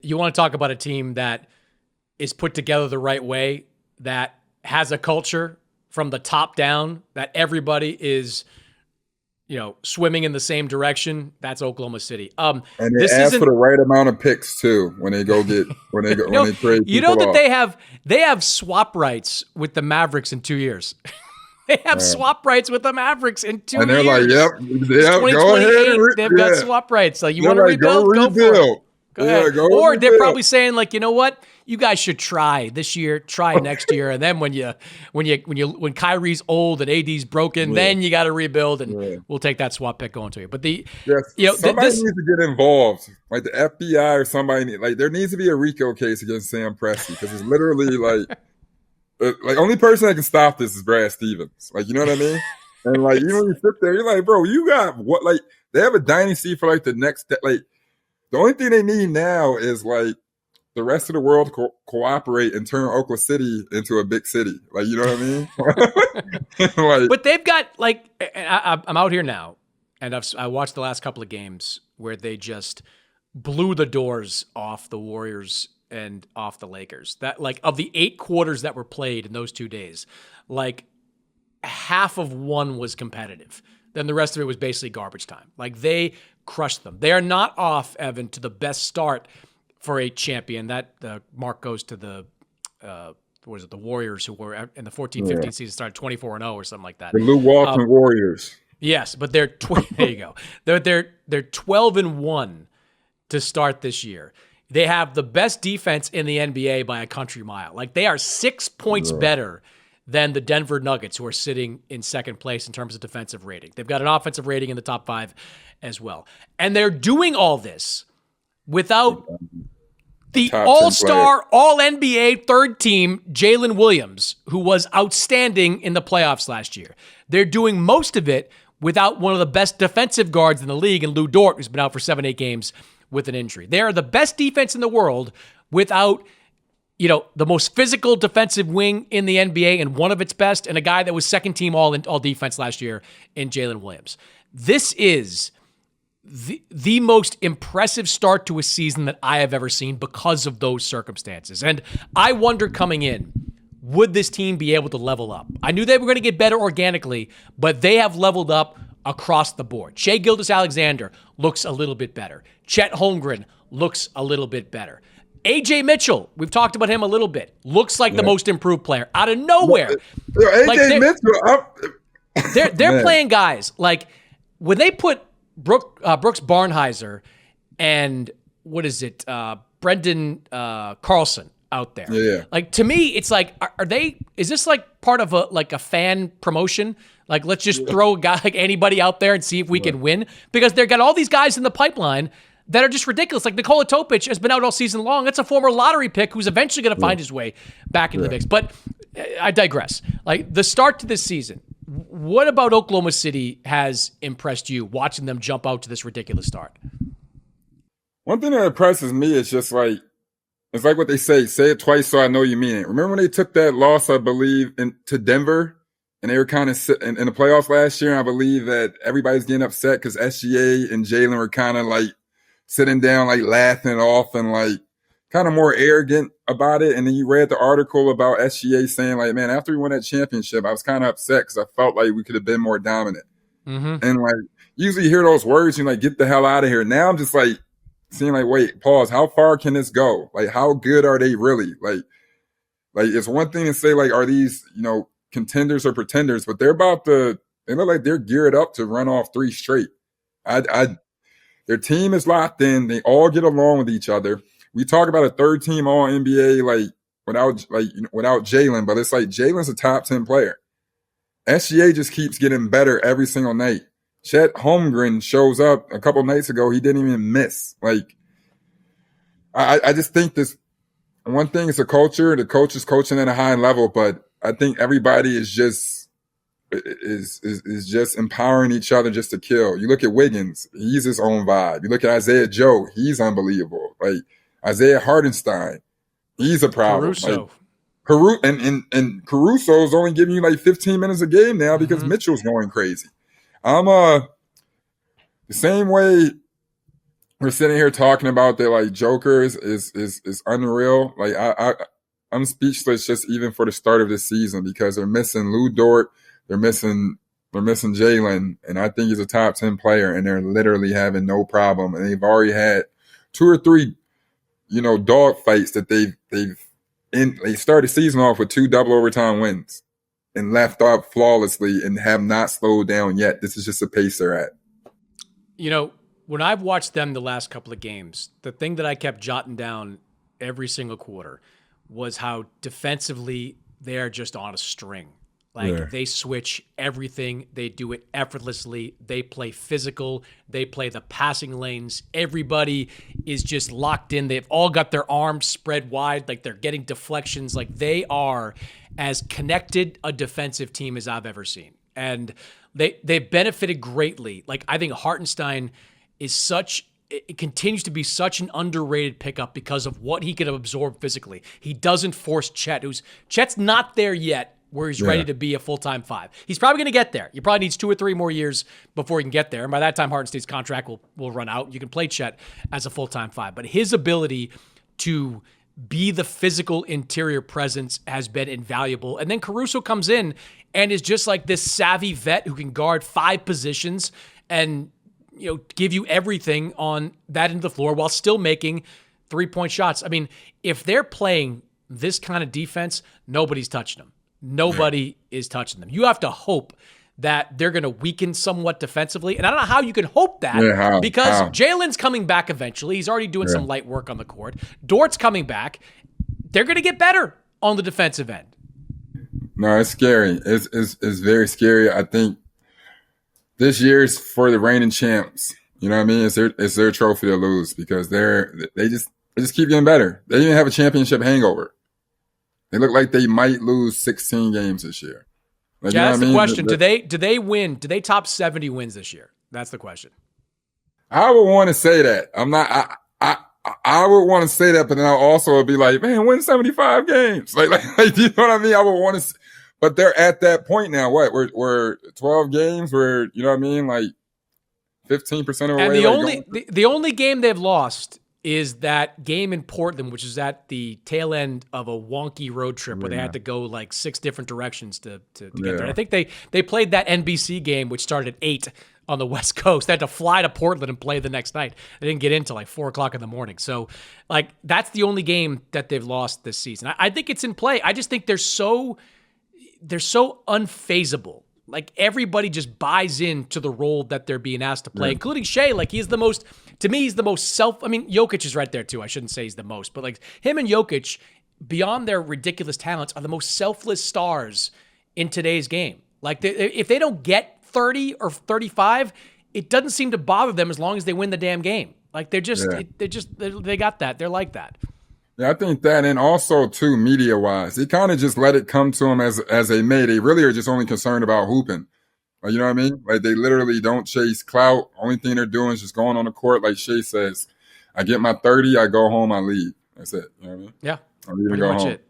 you want to talk about a team that is put together the right way, that has a culture from the top down, that everybody is, swimming in the same direction. That's Oklahoma City. And they ask for the right amount of picks too when they go get when they trade. You know that they have swap rights with the Mavericks in 2 years. They have swap rights with the Mavericks in 2 years. And they're like, yep, go ahead. They've got swap rights. Like, you want to rebuild? Go for it. Go ahead. Or they're probably saying, like, you know what? You guys should try this year, try next year, and then when Kyrie's old and AD's broken, then you got to rebuild, and we'll take that swap pick going to you. But somebody needs to get involved, like the FBI or somebody. Like, there needs to be a RICO case against Sam Presti, because it's literally like only person that can stop this is Brad Stevens. Like, you know what I mean? And like, even when you sit there, you're like, bro, you got what? Like, they have a dynasty for like the next like. The only thing they need now is like the rest of the world cooperate and turn Oklahoma City into a big city. Like, you know what I mean? But they've got I'm out here now, and I watched the last couple of games where they just blew the doors off the Warriors and off the Lakers. That, like, of the 8 quarters that were played in those 2 days, like half of one was competitive. Then the rest of it was basically garbage time. Like, they crushed them. They are not off, Evan, to the best start for a champion. That mark goes to the the Warriors, who were in the 14-15 season started 24-0 or something like that. The Lou Walton Warriors. Yes, but they're there you go. They're 12-1 to start this year. They have the best defense in the NBA by a country mile. Like, they are 6 points better than the Denver Nuggets, who are sitting in second place in terms of defensive rating. They've got an offensive rating in the top 5 as well. And they're doing all this without the all-star, all-NBA third team, Jalen Williams, who was outstanding in the playoffs last year. They're doing most of it without one of the best defensive guards in the league, and Lou Dort, who's been out for 7-8 games with an injury. They are the best defense in the world without the most physical defensive wing in the NBA and one of its best, and a guy that was second team all defense last year in Jalen Williams. This is the most impressive start to a season that I have ever seen because of those circumstances. And I wonder, coming in, would this team be able to level up? I knew they were going to get better organically, but they have leveled up across the board. Shai Gilgeous-Alexander looks a little bit better. Chet Holmgren looks a little bit better. AJ Mitchell, we've talked about him a little bit, looks like the most improved player out of nowhere. AJ Mitchell, they're playing guys like when they put Brooks Barnhizer and Brendan Carlson out there. Yeah. Like, to me, it's like, is this like part of a fan promotion? Like, let's just throw a guy like anybody out there and see if we can win, because they've got all these guys in the pipeline that are just ridiculous. Like, Nikola Topic has been out all season long. That's a former lottery pick who's eventually going to find his way back into the mix. But I digress. Like, the start to this season, what about Oklahoma City has impressed you, watching them jump out to this ridiculous start? One thing that impresses me is just like, it's like what they say it twice so I know you mean it. Remember when they took that loss, I believe, to Denver, and they were kind of in the playoffs last year, and I believe that everybody's getting upset because SGA and Jalen were kind of like sitting down, like laughing it off and like kind of more arrogant about it. And then you read the article about SGA saying like, man, after we won that championship, I was kind of upset because I felt like we could have been more dominant. Mm-hmm. And like, usually you hear those words and like, get the hell out of here. Now I'm just like seeing like, wait, pause. How far can this go? Like, how good are they really? Like it's one thing to say like, are these, contenders or pretenders, but they look like they're geared up to run off 3 straight. Their team is locked in. They all get along with each other. We talk about a third team all NBA, without Jalen, but it's like Jalen's a top 10 player. SGA just keeps getting better every single night. Chet Holmgren shows up a couple nights ago. He didn't even miss. Like, I just think this one thing is a culture. The coach is coaching at a high level, but I think everybody is just empowering each other just to kill. You look at Wiggins, he's his own vibe. You look at Isaiah Joe, he's unbelievable. Like Isaiah Hardenstein, he's a problem. Caruso. And Caruso's only giving you like 15 minutes a game now because Mitchell's going crazy. I'm the same way we're sitting here talking about that like Jokers is unreal. Like I'm speechless just even for the start of this season because they're missing Lou Dort, they're missing Jalen, and I think he's a top 10 player, and they're literally having no problem. And they've already had 2 or 3, dog fights that they started the season off with 2 double overtime wins and left off flawlessly and have not slowed down yet. This is just the pace they're at. When I've watched them the last couple of games, the thing that I kept jotting down every single quarter was how defensively they are just on a string. They switch everything. They do it effortlessly. They play physical. They play the passing lanes. Everybody is just locked in. They've all got their arms spread wide. Like they're getting deflections. Like they are as connected a defensive team as I've ever seen. And they benefited greatly. Like I think Hartenstein it continues to be such an underrated pickup because of what he can absorb physically. He doesn't force Chet. Chet's not there yet where he's ready to be a full-time 5. He's probably going to get there. He probably needs 2 or 3 more years before he can get there. And by that time, Hartenstein's contract will run out. You can play Chet as a full-time 5. But his ability to be the physical interior presence has been invaluable. And then Caruso comes in and is just like this savvy vet who can guard 5 positions and give you everything on that end of the floor while still making 3-point shots. I mean, if they're playing this kind of defense, nobody's touching them. Nobody is touching them. You have to hope that they're going to weaken somewhat defensively. And I don't know how you can hope that because Jalen's coming back eventually. He's already doing some light work on the court. Dort's coming back. They're going to get better on the defensive end. No, it's scary. It's very scary. I think this year's for the reigning champs. You know what I mean? It's their trophy to lose because they just keep getting better. They even have a championship hangover. They look like they might lose 16 games this year. Like, that's the question. Do they win? Do they top 70 wins this year? That's the question. I would want to say that. I'm not. I would want to say that, but then I also would be like, man, win 75 games. Like you know what I mean? I would want to. But they're at that point now. What? We're 12 games. We're, you know what I mean? Like 15% of away. And the only game they've lost is that game in Portland, which is at the tail end of a wonky road trip where they had to go like 6 different directions to get there. And I think they played that NBC game, which started at 8 on the West Coast. They had to fly to Portland and play the next night. They didn't get in till like 4 o'clock in the morning. So like that's the only game that they've lost this season. I think it's in play. I just think they're so unfazable. Like everybody just buys into the role that they're being asked to play, including Shea. Like he's the most Jokic is right there too. I shouldn't say he's the most, but like him and Jokic, beyond their ridiculous talents, are the most selfless stars in today's game. Like if they don't get 30 or 35, it doesn't seem to bother them as long as they win the damn game. Like they got that. They're like that. Yeah, I think that, and also too, media-wise, they kind of just let it come to them as they may. They really are just only concerned about hooping. Like, you know what I mean? Like they literally don't chase clout. Only thing they're doing is just going on the court. Like Shea says, I get my 30, I go home, I leave. That's it. You know what I mean? Yeah, I leave pretty and go much home. it.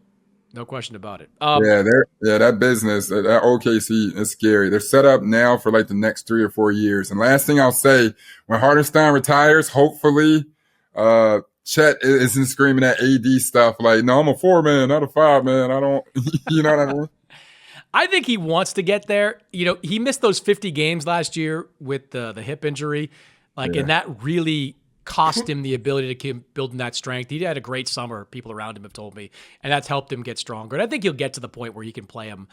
No question about it. That business, that OKC is scary. They're set up now for like the next 3 or 4 years. And last thing I'll say, when Hartenstein retires, hopefully, Chet isn't screaming at AD stuff like, no, I'm a 4-man, not a 5-man. I don't, you know what I mean? I think he wants to get there. He missed those 50 games last year with the hip injury. And that really cost him the ability to keep building that strength. He had a great summer, people around him have told me, and that's helped him get stronger. And I think he'll get to the point where he can play him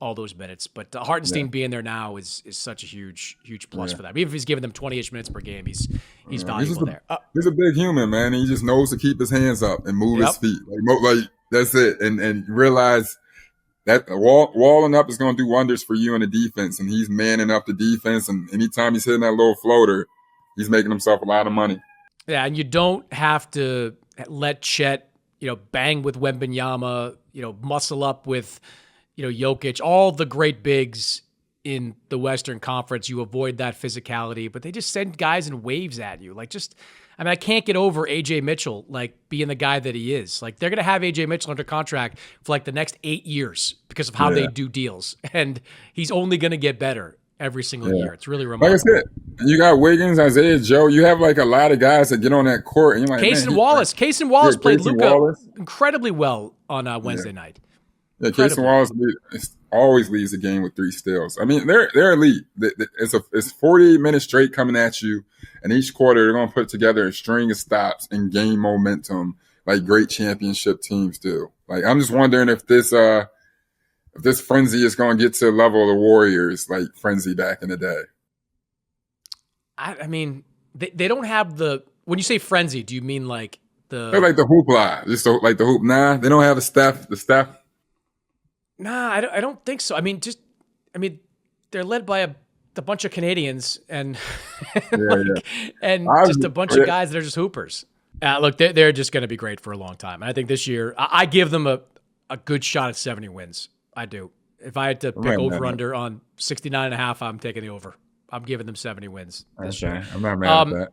all those minutes. But Hartenstein being there now is such a huge plus for them. Even if he's giving them 20-ish minutes per game, he's valuable there. He's a big human, man. He just knows to keep his hands up and move his feet. Like that's it. And realize that walling up is going to do wonders for you in the defense. And he's manning up the defense. And anytime he's hitting that little floater, he's making himself a lot of money. Yeah, and you don't have to let Chet, bang with Wembanyama, muscle up with Jokic, all the great bigs in the Western Conference. You avoid that physicality, but they just send guys in waves at you. I can't get over AJ Mitchell, being the guy that he is. They're going to have AJ Mitchell under contract for the next 8 years because of how they do deals. And he's only going to get better. every single year. It's really Like I remarkable. said, you got Wiggins, Isaiah Joe. You have like a lot of guys that get on that court, and you're like, Casey man, Wallace. Casey Wallace played Casey Luka Wallace. incredibly well on Wednesday night. Yeah, Casey Wallace always leads the game with 3 steals. I mean, they're elite. It's 48 minutes straight coming at you, and each quarter they're going to put together a string of stops and gain momentum like great championship teams do. Like, I'm just wondering if this frenzy is going to get to the level of the Warriors, like frenzy back in the day. I mean, they don't have the. When you say frenzy, do you mean like the? They're like the hoopla, just like the hoop. Nah, they don't have the Steph. Nah, I don't think so. I mean, they're led by a bunch of Canadians and and just a bunch of guys that are just hoopers. Look, they're just going to be great for a long time. And I think this year, I give them a good shot at 70 wins. I do. If I had to pick over-under on 69.5, I'm taking the over. I'm giving them 70 wins. That's right. I'm not mad at that.